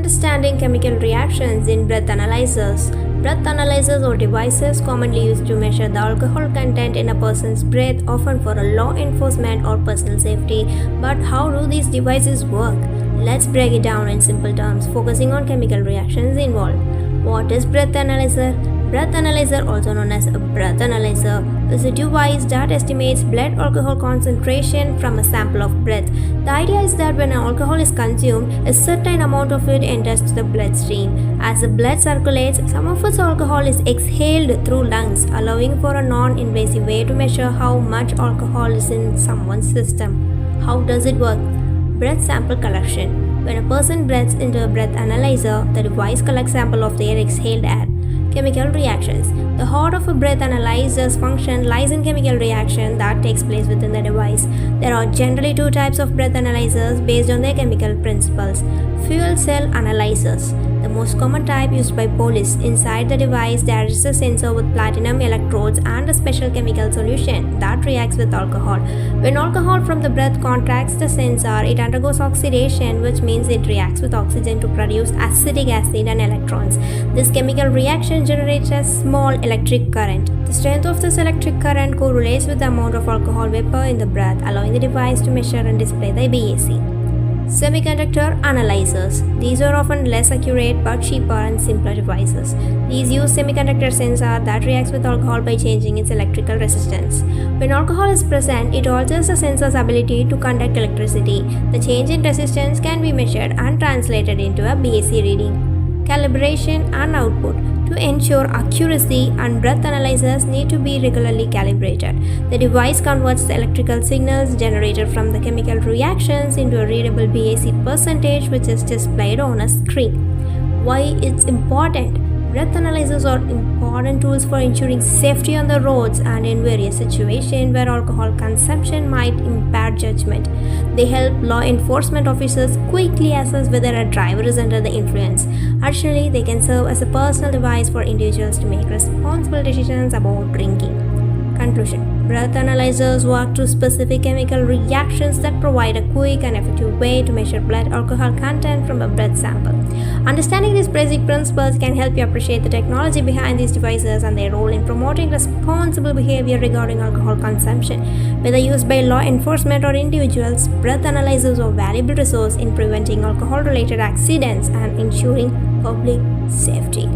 Understanding chemical reactions in breath analyzers. Breath analyzers or devices commonly used to measure the alcohol content in a person's breath, often for a law enforcement or personal safety. But how do these devices work? Let's break it down in simple terms, focusing on chemical reactions involved. What is breath analyzer? Breath analyzer, also known as a breath analyzer, is a device that estimates blood alcohol concentration from a sample of breath. The idea is that when alcohol is consumed, a certain amount of it enters to the bloodstream. As the blood circulates, some of its alcohol is exhaled through lungs, allowing for a non-invasive way to measure how much alcohol is in someone's system. How does it work? Breath sample collection. When a person breathes into a breath analyzer, the device collects sample of their exhaled air. Chemical reactions. The heart of a breath analyzer's function lies in chemical reaction that takes place within the device. There are generally two types of breath analyzers based on their chemical principles. Fuel cell analyzers. The most common type used by police. Inside the device there is a sensor with platinum electrodes and a special chemical solution that reacts with alcohol. When alcohol from the breath contacts the sensor, it undergoes oxidation, which means it reacts with oxygen to produce acetic acid and electrons. This chemical reaction generates a small electric current. The strength of this electric current correlates with the amount of alcohol vapor in the breath, allowing the device to measure and display the BAC. Semiconductor analyzers. These are often less accurate but cheaper and simpler devices. These use semiconductor sensor that reacts with alcohol by changing its electrical resistance. When alcohol is present, it alters the sensor's ability to conduct electricity. The change in resistance can be measured and translated into a BAC reading. Calibration and output. To ensure accuracy, and breath analyzers need to be regularly calibrated. The device converts the electrical signals generated from the chemical reactions into a readable BAC percentage, which is displayed on a screen. Why it's important? Breath analyzers are important tools for ensuring safety on the roads and in various situations where alcohol consumption might impair judgment. They help law enforcement officers quickly assess whether a driver is under the influence. Additionally, they can serve as a personal device for individuals to make responsible decisions about drinking. Conclusion. Breath analyzers work through specific chemical reactions that provide a quick and effective way to measure blood alcohol content from a breath sample. Understanding these basic principles can help you appreciate the technology behind these devices and their role in promoting responsible behavior regarding alcohol consumption. Whether used by law enforcement or individuals, breath analyzers are a valuable resource in preventing alcohol-related accidents and ensuring public safety.